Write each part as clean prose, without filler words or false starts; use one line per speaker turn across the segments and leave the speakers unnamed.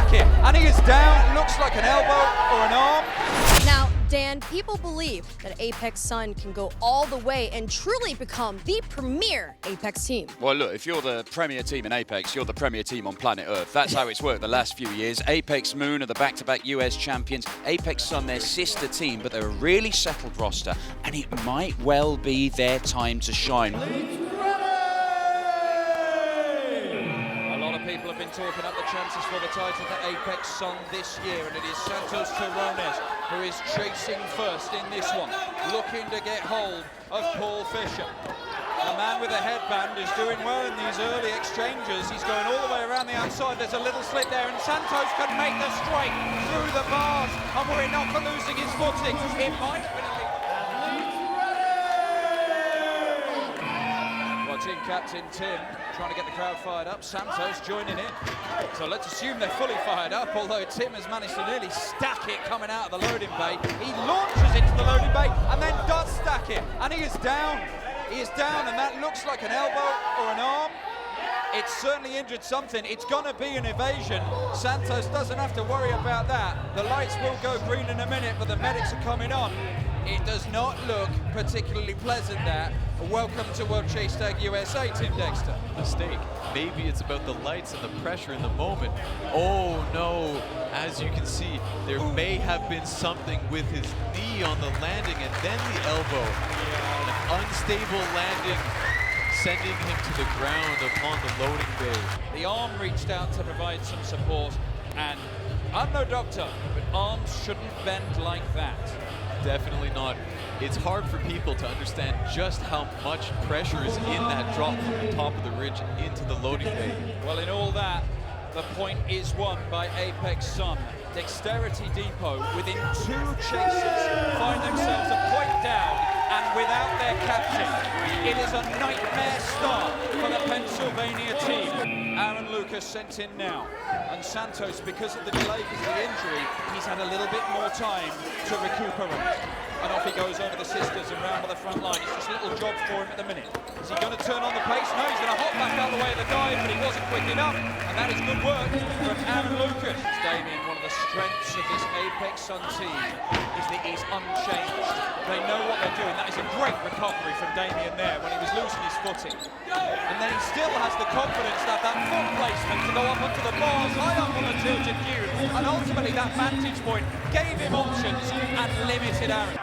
stack it, and he is down. Looks like an elbow or an arm.
Now, Dan, people believe that Apex Sun can go all the way and truly become the premier Apex team.
Well, look, if you're the premier team in Apex, you're the premier team on planet Earth. That's how it's worked the last few years. Apex Moon are the back-to-back US champions. Apex Sun, their sister team, but they're a really settled roster, and it might well be their time to shine.
People have been talking up the chances for the title for Apex Sun this year, and it is Santos Terrones who is chasing first in this one, looking to get hold of Paul Fisher. The man with the headband is doing well in these early exchanges. He's going all the way around the outside. There's a little slip there, and Santos can make the strike through the bars, and were it not for losing his footing, it might have been a team captain Tim trying to get the crowd fired up. Santos joining in. So let's assume they're fully fired up, although Tim has managed to nearly stack it coming out of the loading bay. He launches into the loading bay and then does stack it, and he is down. He is down, and that looks like an elbow or an arm. It's certainly injured something. It's gonna be an evasion. Santos doesn't have to worry about that. The lights will go green in a minute, but the medics are coming on. It does not look particularly pleasant there. Welcome to World Chase Tag USA, Team Dexter.
Mistake. Maybe it's about the lights and the pressure in the moment. Oh no, as you can see, there may have been something with his knee on the landing and then the elbow. An unstable landing, sending him to the ground upon the loading bay.
The arm reached out to provide some support, and I'm no doctor, but arms shouldn't bend like that.
Definitely not. It's hard for people to understand just how much pressure is in that drop from the top of the ridge into the loading bay.
Well, in all that, the point is won by Apex Sun. Dexterity Depot, within 2 chases, find themselves a point down, and without their captain, it is a nightmare start for the Pennsylvania team. Aaron Lucas sent in now, and Santos, because of the delay, because of the injury, he's had a little bit more time to recuperate. And off he goes over the sisters and round by the front line. It's just a little job for him at the minute. Is he going to turn on the pace? No, he's going to hop back out of the way of the dive, but he wasn't quick enough. And that is good work from Aaron Lucas. Damien, one of the strengths of this Apex Sun team is that he's unchanged. They know what they're doing. That is a great recovery from Damien there when he was losing his footing. And then he still has the confidence to have that foot placement to go up onto the bars, high up on the tilted cube. And ultimately that vantage point gave him options and limited Aaron.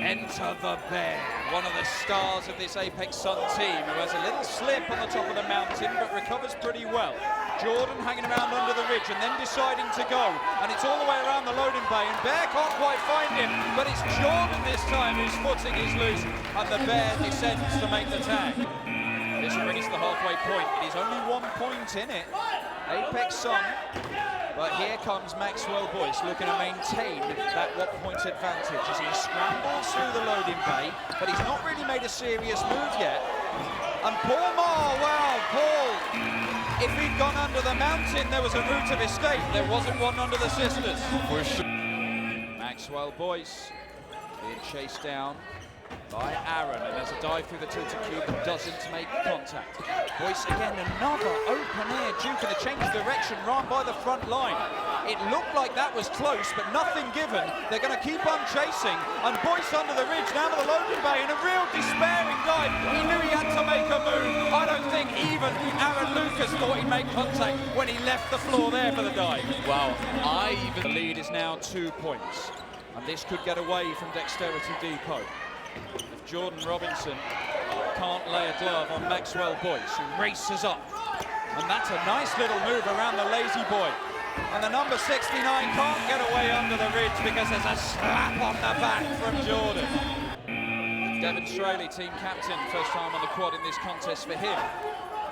Enter the Bear, one of the stars of this Apex Sun team, who has a little slip on the top of the mountain but recovers pretty well. Jordan hanging around under the ridge and then deciding to go, and it's all the way around the loading bay, and Bear can't quite find him, but it's Jordan this time whose footing is loose, and the Bear descends to make the tag. This brings the halfway point. It is only 1 point in it. Apex Sun. But here comes Maxwell Boyce looking to maintain that 1 point advantage as he scrambles through the loading bay, but he's not really made a serious move yet. And Paul Marr, wow, Paul, if he'd gone under the mountain, there was a route of escape. There wasn't one under the sisters.
For sure.
Maxwell Boyce being chased down by Aaron, and there's a dive through the tilted cube that doesn't make contact. Boyce again, another open air duke and a change of direction right by the front line. It looked like that was close, but nothing given. They're going to keep on chasing, and Boyce under the ridge, down to the loading bay in a real despairing dive. He knew he had to make a move. I don't think even Aaron Lucas thought he'd make contact when he left the floor there for the dive.
Wow,
The lead is now 2 points, and this could get away from Dexterity Depot. If Jordan Robinson can't lay a glove on Maxwell Boyce, who races up. And that's a nice little move around the lazy boy. And the number 69 can't get away under the ridge because there's a slap on the back from Jordan. Devin Straley, team captain, first time on the quad in this contest for him.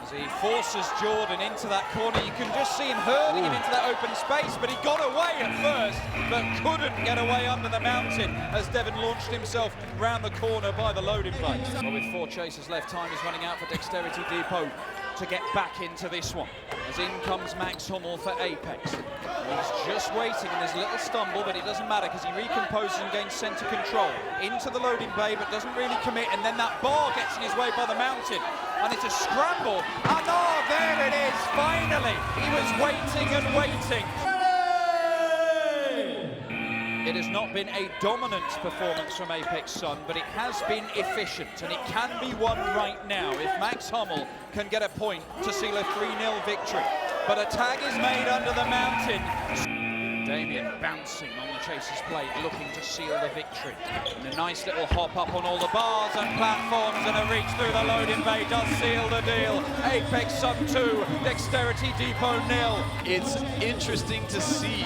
As he forces Jordan into that corner, you can just see him hurling him into that open space, but he got away at first, but couldn't get away under the mountain as Devin launched himself round the corner by the loading bay. Well, with 4 chases left, time is running out for Dexterity Depot to get back into this one. As in comes Max Hummel for Apex. He's just waiting, and there's a little stumble, but it doesn't matter because he recomposes and gains center control. Into the loading bay, but doesn't really commit, and then that bar gets in his way by the mountain. And it's a scramble, and there it is, finally. He was waiting and waiting. It has not been a dominant performance from Apex Sun, but it has been efficient, and it can be won right now if Max Hummel can get a point to seal a 3-0 victory. But a tag is made under the mountain. Damien bouncing on the Chaser's plate, looking to seal the victory. And a nice little hop up on all the bars and platforms, and a reach through the loading bay does seal the deal. Apex Sun 2, Dexterity Depot 0.
It's interesting to see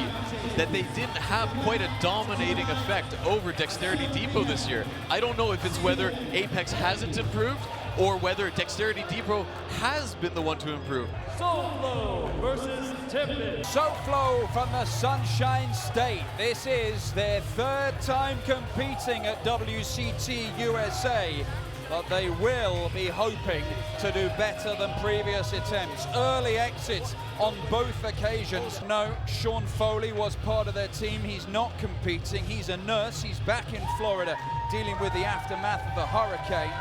that they didn't have quite a dominating effect over Dexterity Depot this year. I don't know if it's whether Apex hasn't improved or whether Dexterity Depot has been the one to improve.
Soflo versus Tempest.
Soflo from the Sunshine State. This is their 3rd time competing at WCT USA, but they will be hoping to do better than previous attempts. Early exits on both occasions. No, Sean Foley was part of their team. He's not competing. He's a nurse. He's back in Florida dealing with the aftermath of the hurricane.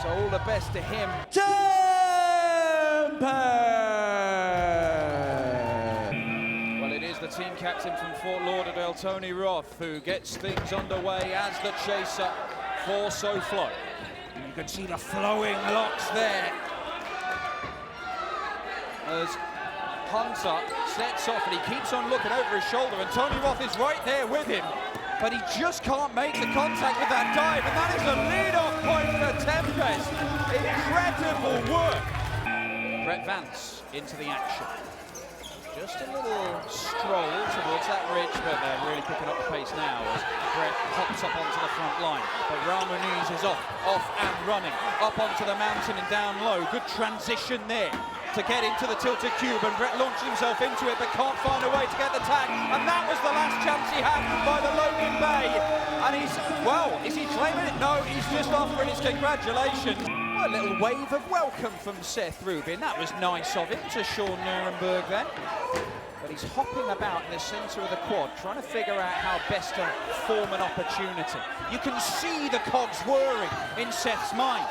So all the best to him. Tempest! Well, it is the team captain from Fort Lauderdale, Tony Roth, who gets things underway as the chaser for Soflo. You can see the flowing locks there as Hunter sets off, and he keeps on looking over his shoulder, and Tony Roth is right there with him, but he just can't make the contact with that dive, and that is a lead-off point for Tempest. Incredible work. Brett Vance into the action. Just a little stroll towards that ridge, but they're really picking up the pace now as Brett hops up onto the front line. But Ramuniz is off and running, up onto the mountain and down low. Good transition there to get into the tilted cube, and Brett launches himself into it, but can't find a way to get the tag. And that was the last chance he had by the loading bay. And he's, well, is he claiming it? No, he's just offering his congratulations. A little wave of welcome from Seth Rubin. That was nice of him to Sean Nuremberg then. But he's hopping about in the centre of the quad, trying to figure out how best to form an opportunity. You can see the cogs whirring in Seth's mind,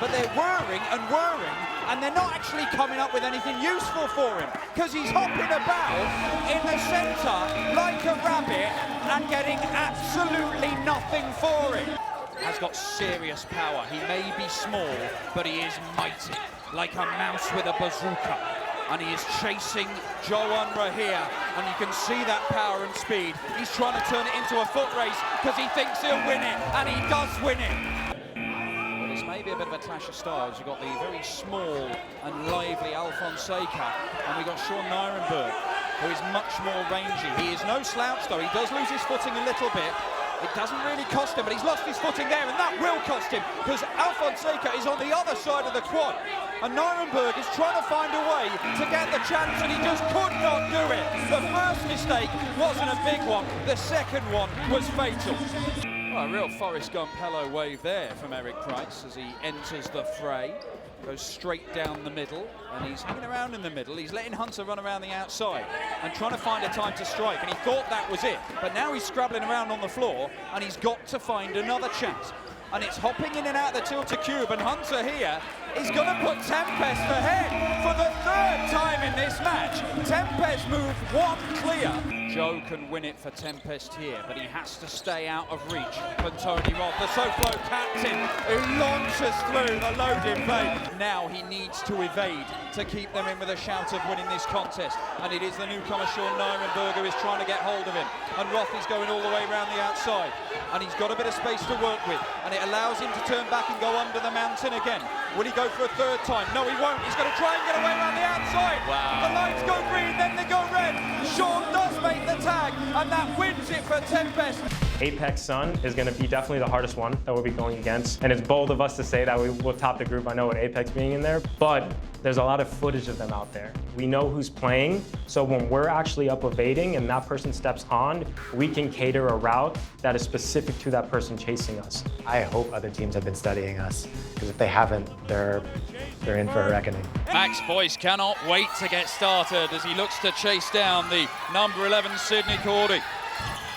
but they're whirring, and they're not actually coming up with anything useful for him, because he's hopping about in the centre like a rabbit and getting absolutely nothing for it. Has got serious power. He may be small, but he is mighty, like a mouse with a bazooka. And he is chasing Joe Unruh here, and you can see that power and speed. He's trying to turn it into a foot race because he thinks he'll win it, and he does win it. Well, this may be a bit of a clash of styles. You've got the very small and lively Alfonseca, and we've got Sean Nuremberg, who is much more rangy. He is no slouch, though. He does lose his footing a little bit. It doesn't really cost him, but he's lost his footing there, and that will cost him, because Alfonseca is on the other side of the quad, and Nuremberg is trying to find a way to get the chance, and he just could not do it. The first mistake wasn't a big one, the second one was fatal. Well, a real Forrest Gump hello wave there from Eric Price as he enters the fray. Goes straight down the middle, and he's hanging around in the middle. He's letting Hunter run around the outside and trying to find a time to strike, and he thought that was it. But now he's scrabbling around on the floor, and he's got to find another chance. And it's hopping in and out of the tilted cube, and Hunter here is going to put Tempest ahead for the 3rd time in this match. Tempest moved 1 clear. Joe can win it for Tempest here, but he has to stay out of reach from Tony Roth, the Soflo captain, who launches through the loading bay. Now he needs to evade to keep them in with a shout of winning this contest, and it is the newcomer Sean Nuremberg who is trying to get hold of him, and Roth is going all the way around the outside, and he's got a bit of space to work with, and it allows him to turn back and go under the mountain again. Will he go for a 3rd time? No, he won't. He's going to try and get away around the outside.
Wow.
The lights go green, then they go red. Sean does make the tag, and that wins it for Tempest.
Apex Sun is going to be definitely the hardest one that we'll be going against. And it's bold of us to say that we will top the group. I know with Apex being in there, but there's a lot of footage of them out there. We know who's playing, so when we're actually up evading and that person steps on, we can cater a route that is specific to that person chasing us.
I hope other teams have been studying us, because if they haven't, they're in for a reckoning.
Max Boyce cannot wait to get started as he looks to chase down the number 11 Sydney Cordy.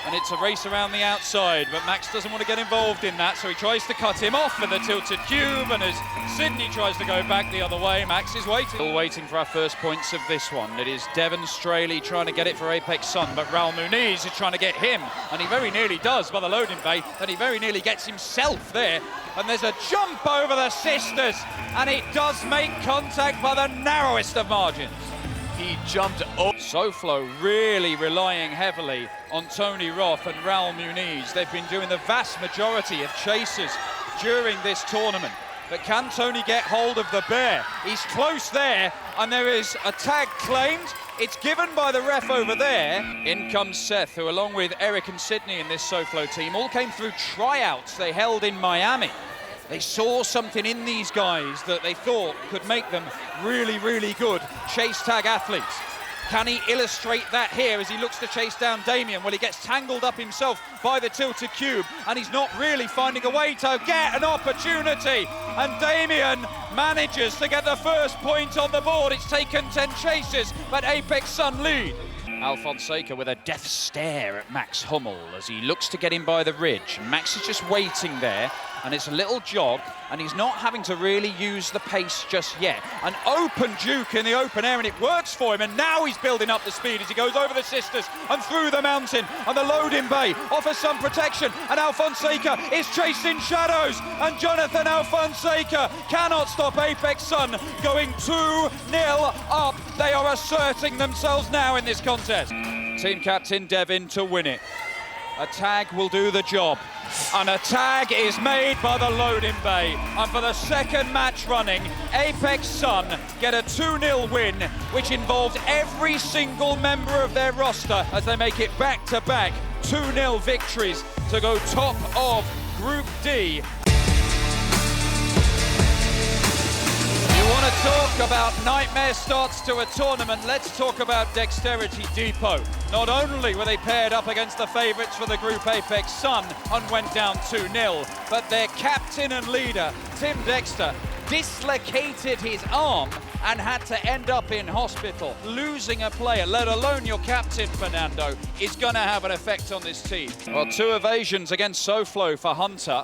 and it's a race around the outside, but Max doesn't want to get involved in that, so he tries to cut him off with the tilted cube, and as Sydney tries to go back the other way, Max is waiting. Still waiting for our first points of this one. It is Devon Straley trying to get it for Apex Sun, but Raul Muniz is trying to get him, and he very nearly does by the loading bay, and he very nearly gets himself there, and there's a jump over the sisters, and it does make contact by the narrowest of margins.
He jumped over.
Soflo really relying heavily on Tony Roth and Raul Muniz. They've been doing the vast majority of chases during this tournament. But can Tony get hold of the bear? He's close there, and there is a tag claimed. It's given by the ref over there. In comes Seth, who along with Eric and Sydney in this Soflo team all came through tryouts they held in Miami. They saw something in these guys that they thought could make them really, really good chase tag athletes. Can he illustrate that here as he looks to chase down Damien? Well, he gets tangled up himself by the tilted cube, and he's not really finding a way to get an opportunity. And Damien manages to get the first point on the board. It's taken 10 chases, but Apex Sun lead. Alfonseca with a death stare at Max Hummel as he looks to get him by the ridge. Max is just waiting there, and it's a little jog, and he's not having to really use the pace just yet. An open juke in the open air, and it works for him, and now he's building up the speed as he goes over the sisters and through the mountain, and the loading bay offers some protection, and Alfonseca is chasing shadows, and Jonathan Alfonseca cannot stop Apex Sun going 2-0 up. They are asserting themselves now in this contest. Team captain Devin to win it. A tag will do the job. And a tag is made by the loading bay. And for the second match running, Apex Sun get a 2-0 win, which involved every single member of their roster as they make it back-to-back 2-0 victories to go top of Group D. You want to talk about nightmare starts to a tournament, let's talk about Dexterity Depot. Not only were they paired up against the favourites for the group Apex Sun and went down 2-0, but their captain and leader, Tim Dexter, dislocated his arm and had to end up in hospital. Losing a player, let alone your captain, Fernando, is going to have an effect on this team. Well, 2 evasions against Soflo for Hunter.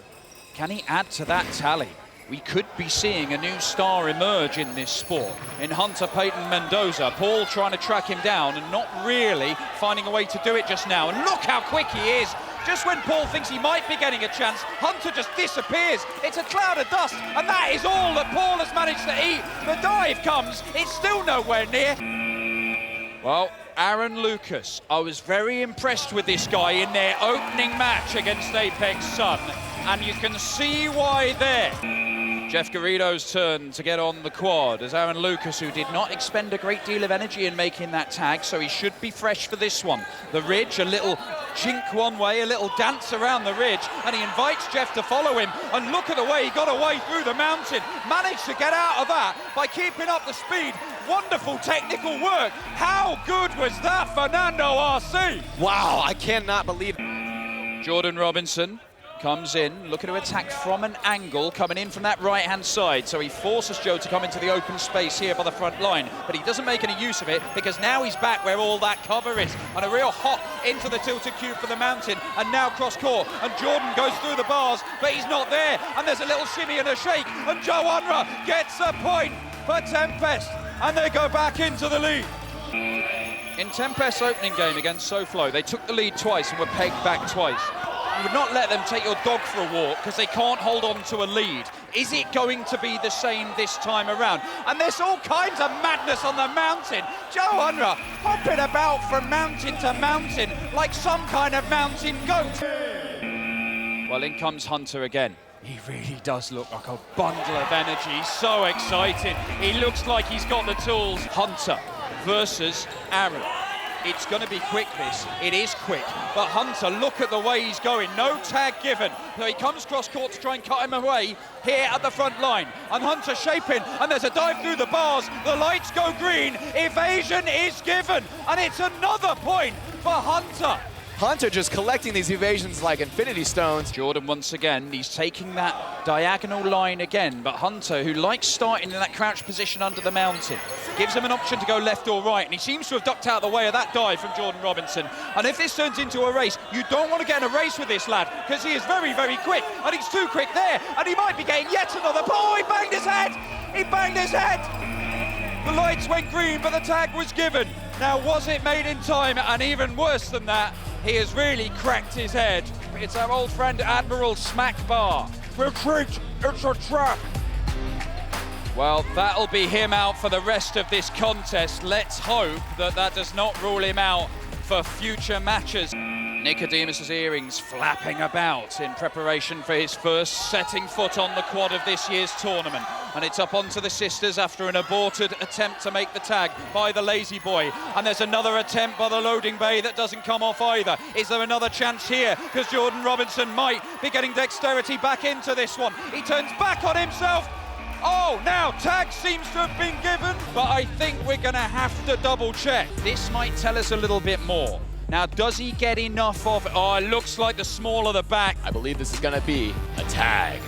Can he add to that tally? We could be seeing a new star emerge in this sport. In Hunter Peyton Mendoza, Paul trying to track him down and not really finding a way to do it just now. And look how quick he is. Just when Paul thinks he might be getting a chance, Hunter just disappears. It's a cloud of dust, and that is all that Paul has managed to eat. The dive comes, it's still nowhere near. Well, Aaron Lucas, I was very impressed with this guy in their opening match against Apex Sun, and you can see why there. Jeff Garrido's turn to get on the quad as Aaron Lucas, who did not expend a great deal of energy in making that tag, so he should be fresh for this one. The ridge, a little jink one way, a little dance around the ridge, and he invites Jeff to follow him, and look at the way he got away through the mountain. Managed to get out of that by keeping up the speed. Wonderful technical work. How good was that, Fernando RC?
Wow, I cannot believe it.
Jordan Robinson comes in, looking to attack from an angle, coming in from that right-hand side. So he forces Joe to come into the open space here by the front line, but he doesn't make any use of it because now he's back where all that cover is. And a real hop into the tilted cube for the mountain, and now cross-court. And Jordan goes through the bars, but he's not there. And there's a little shimmy and a shake, and Joe Unruh gets a point for Tempest, and they go back into the lead. In Tempest's opening game against Soflo, they took the lead twice and were pegged back twice. You would not let them take your dog for a walk because they can't hold on to a lead. Is it going to be the same this time around? And there's all kinds of madness on the mountain. Joe Unruh hopping about from mountain to mountain like some kind of mountain goat. Well, in comes Hunter again. He really does look like a bundle of energy. He's so excited. He looks like he's got the tools. Hunter versus Aaron. It's going to be quick, this. It is quick. But Hunter, look at the way he's going. No tag given. So he comes cross-court to try and cut him away here at the front line. And Hunter shaping, and there's a dive through the bars. The lights go green. Evasion is given. And it's another point for Hunter.
Hunter just collecting these evasions like infinity stones.
Jordan once again, he's taking that diagonal line again, but Hunter, who likes starting in that crouch position under the mountain, gives him an option to go left or right, and he seems to have ducked out of the way of that dive from Jordan Robinson. And if this turns into a race, you don't want to get in a race with this lad, because he is very, very quick, and he's too quick there, and he might be getting yet another. Oh, he banged his head! He banged his head! The lights went green, but the tag was given. Now, was it made in time? And even worse than that, he has really cracked his head. It's our old friend Admiral Smackbar. Retreat, it's a trap. Well, that'll be him out for the rest of this contest. Let's hope that that does not rule him out for future matches. Nicodemus's earrings flapping about in preparation for his first setting foot on the quad of this year's tournament. And it's up onto the sisters after an aborted attempt to make the tag by the lazy boy. And there's another attempt by the loading bay that doesn't come off either. Is there another chance here? Because Jordan Robinson might be getting Dexterity back into this one. He turns back on himself. Oh, now tag seems to have been given, but I think we're going to have to double check. This might tell us a little bit more. Now, does he get enough of it? Oh, it looks like the small of the back.
I believe this is going to be a tag.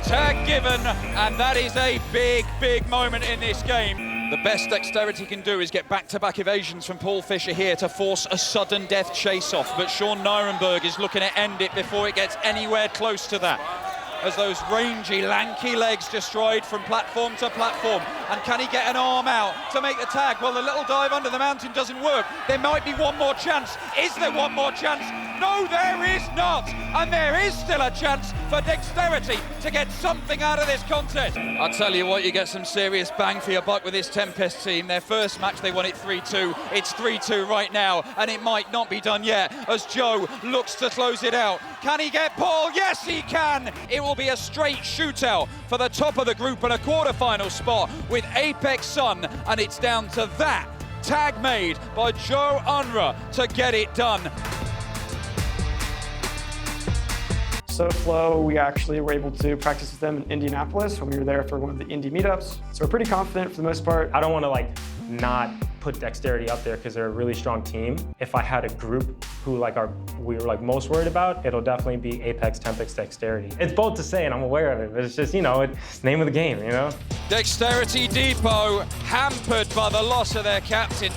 Tag given, and that is a big, big moment in this game. The best Dexterity can do is get back-to-back evasions from Paul Fisher here to force a sudden death chase-off, but Sean Nirenberg is looking to end it before it gets anywhere close to that, as those rangy, lanky legs just stride from platform to platform. And can he get an arm out to make the tag? Well, the little dive under the mountain doesn't work. There might be one more chance. Is there one more chance? No, there is not. And there is still a chance for Dexterity to get something out of this contest. I'll tell you what, you get some serious bang for your buck with this Tempest team. Their first match, they won it 3-2. It's 3-2 right now, and it might not be done yet as Joe looks to close it out. Can he get Paul? Yes, he can. It will be a straight shootout for the top of the group and a quarter-final spot with Apex Sun, and it's down to that tag made by Joe Unruh to get it done.
Soflo, we actually were able to practice with them in Indianapolis when we were there for one of the indie meetups. So we're pretty confident for the most part.
I don't want to not put Dexterity up there because they're a really strong team. If I had a group who we were most worried about, it'll definitely be Apex, Tempest, Dexterity. It's bold to say and I'm aware of it, but it's just, it's the name of the game,
Dexterity Depot hampered by the loss of their captain.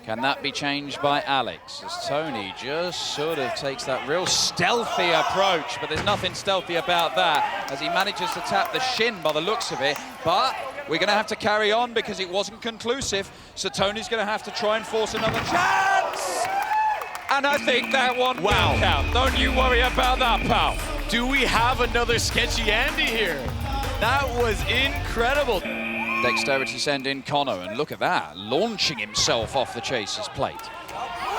Can that be changed by Alex? As Tony just sort of takes that real stealthy approach, but there's nothing stealthy about that as he manages to tap the shin by the looks of it. But we're going to have to carry on because it wasn't conclusive. So Tony's going to have to try and force another chance. And I think that one will count. Don't you worry about that, pal.
Do we have another sketchy Andy here? That was incredible.
Dexterity send in Connor, and look at that, launching himself off the chaser's plate.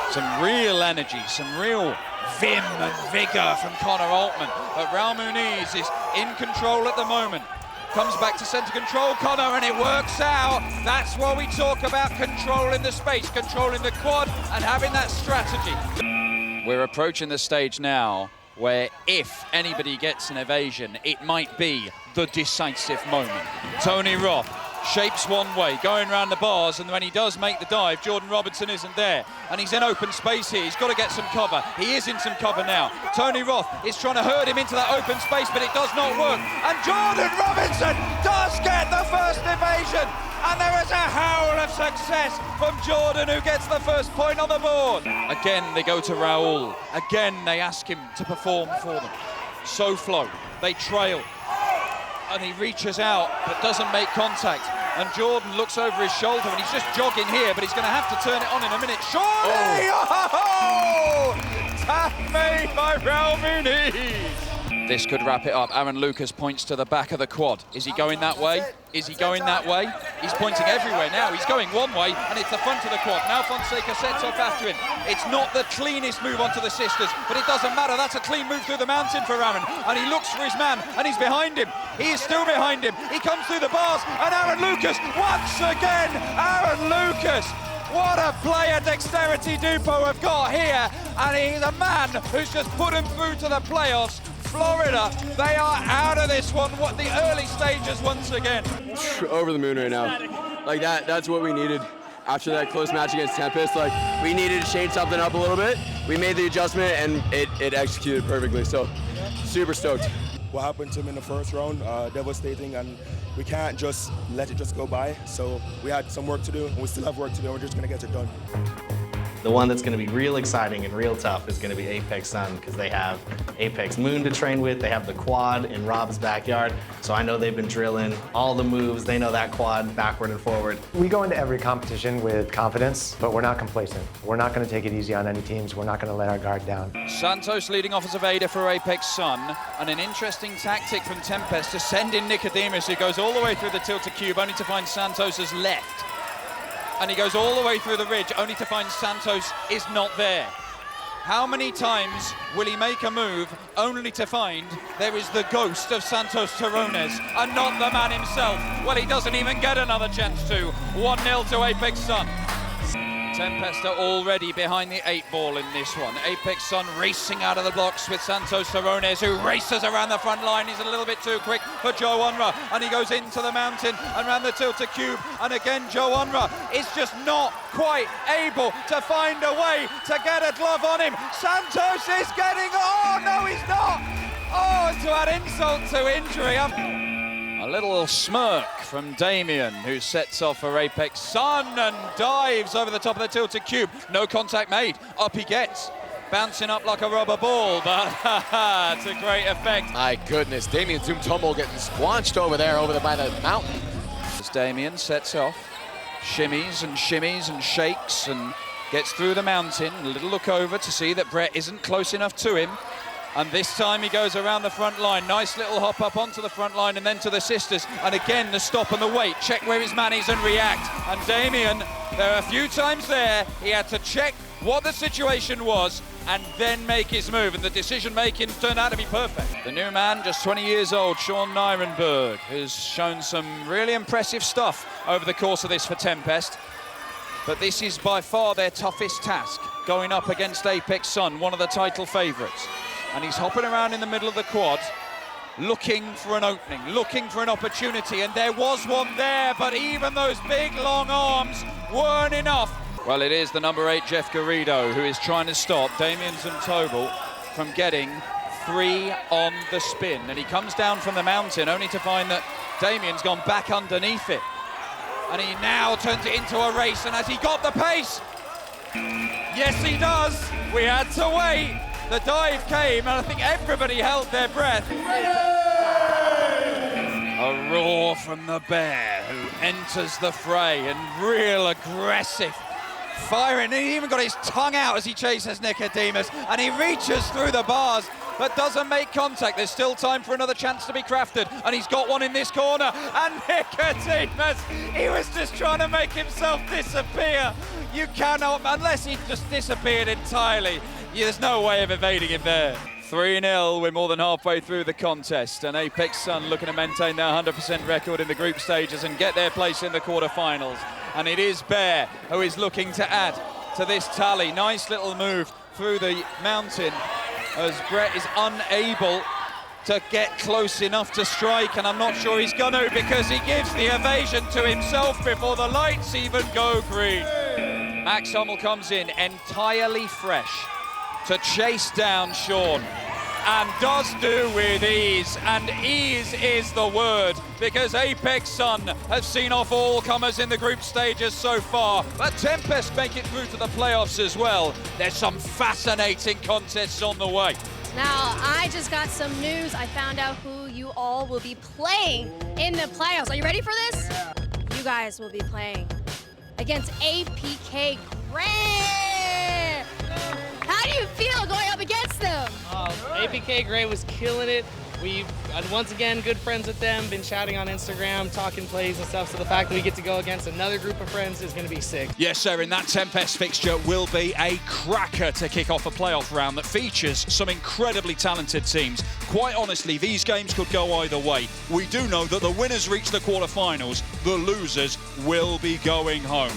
Some real energy, some real vim and vigor from Connor Altman. But Raul Muniz is in control at the moment. Comes back to center control, Connor, and it works out. That's what we talk about, controlling the space, controlling the quad, and having that strategy. We're approaching the stage now where if anybody gets an evasion, it might be the decisive moment. Tony Roth shapes one way, going around the bars, and when he does make the dive, Jordan Robinson isn't there, and he's in open space here. He's got to get some cover. He is in some cover now. Tony Roth is trying to herd him into that open space, but it does not work. And Jordan Robinson does get the first evasion, and there is a howl of success from Jordan, who gets the first point on the board. Again, they go to Raul. Again, they ask him to perform for them. Soflo, they trail, and he reaches out but doesn't make contact, and Jordan looks over his shoulder and he's just jogging here, but he's going to have to turn it on in a minute. Surely! Oh! Tap made by Raul Muniz. This could wrap it up. Aaron Lucas points to the back of the quad. Is he going that way? Is he going that way? He's pointing everywhere now. He's going one way, and it's the front of the quad. Now Fonseca sets off after him. It's not the cleanest move onto the sisters, but it doesn't matter. That's a clean move through the mountain for Aaron, and he looks for his man, and he's behind him. He is still behind him. He comes through the bars, and Aaron Lucas, once again, Aaron Lucas. What a player Dexterity Depot have got here, and he's a man who's just put him through to the playoffs. Florida, they are out of this one. What the early stages once again.
Over the moon right now. That's what we needed. after that close match against Tempest. Like, we needed to change something up a little bit. We made the adjustment, and it executed perfectly. So, super stoked.
What happened to him in the first round, devastating, and we can't just let it just go by. So we had some work to do, and we still have work to do, and we're just going to get it done.
The one that's going to be real exciting and real tough is going to be Apex Sun, because they have Apex Moon to train with. They have the quad in Rob's backyard, so I know they've been drilling all the moves. They know that quad backward and forward.
We go into every competition with confidence, but we're not complacent. We're not going to take it easy on any teams. We're not going to let our guard down.
Santos leading off as a Vader for Apex Sun, and an interesting tactic from Tempest to send in Nicodemus, who goes all the way through the tilted cube, only to find Santos's left. And he goes all the way through the ridge, only to find Santos is not there. How many times will he make a move, only to find there is the ghost of Santos Terrones, and not the man himself? Well, he doesn't even get another chance to. 1-0 to Apex Sun. Tempest are already behind the 8-ball in this one. Apex Sun racing out of the blocks with Santos Terrones, who races around the front line. He's a little bit too quick for Joe Unruh, and he goes into the mountain and around the tilted cube, and again Joe Unruh is just not quite able to find a way to get a glove on him. Santos is getting, oh no he's not! Oh, to add insult to injury. A little smirk from Damien, who sets off for Apex Sun and dives over the top of the tilted cube. No contact made. Up he gets. Bouncing up like a rubber ball, but it's a great effect.
My goodness, Damien Zoom Tumble getting squanched over there by the mountain.
As Damien sets off, shimmies and shakes and gets through the mountain. A little look over to see that Brett isn't close enough to him. And this time he goes around the front line. Nice little hop up onto the front line and then to the sisters. And again, the stop and the wait. Check where his man is and react. And Damien, there are a few times there, he had to check what the situation was and then make his move. And the decision-making turned out to be perfect. The new man, just 20 years old, Sean Nirenberg, has shown some really impressive stuff over the course of this for Tempest. But this is by far their toughest task, going up against Apex Sun, one of the title favourites. And he's hopping around in the middle of the quad, looking for an opening, looking for an opportunity, and there was one there, but even those big, long arms weren't enough. Well, it is the number 8, Jeff Garrido, who is trying to stop Damien Zumtobel from getting 3 on the spin. And he comes down from the mountain, only to find that Damien's gone back underneath it. And he now turns it into a race, and has he got the pace? Yes, he does. We had to wait. The dive came, and I think everybody held their breath. A roar from the bear, who enters the fray, and real aggressive firing. He even got his tongue out as he chases Nicodemus, and he reaches through the bars, but doesn't make contact. There's still time for another chance to be crafted, and he's got one in this corner. And Nicodemus, he was just trying to make himself disappear. You cannot, unless he just disappeared entirely. There's no way of evading him there. 3-0, we're more than halfway through the contest, and Apex Sun looking to maintain their 100% record in the group stages and get their place in the quarterfinals. And it is Bear who is looking to add to this tally. Nice little move through the mountain as Brett is unable to get close enough to strike, and I'm not sure he's gonna, because he gives the evasion to himself before the lights even go green. Max Hummel comes in entirely fresh to chase down Sean, and does do with ease, and ease is the word, because Apex Sun have seen off all comers in the group stages so far, but Tempest make it through to the playoffs as well. There's some fascinating contests on the way.
Now, I just got some news. I found out who you all will be playing in the playoffs. Are you ready for this? Yeah. You guys will be playing against APK Gray. How do you feel going up against them?
APK Gray was killing it. We've, once again, good friends with them, been chatting on Instagram, talking plays and stuff, so the fact that we get to go against another group of friends is going to be sick.
Yes, sir, and that Tempest fixture will be a cracker to kick off a playoff round that features some incredibly talented teams. Quite honestly, these games could go either way. We do know that the winners reach the quarterfinals, the losers will be going home.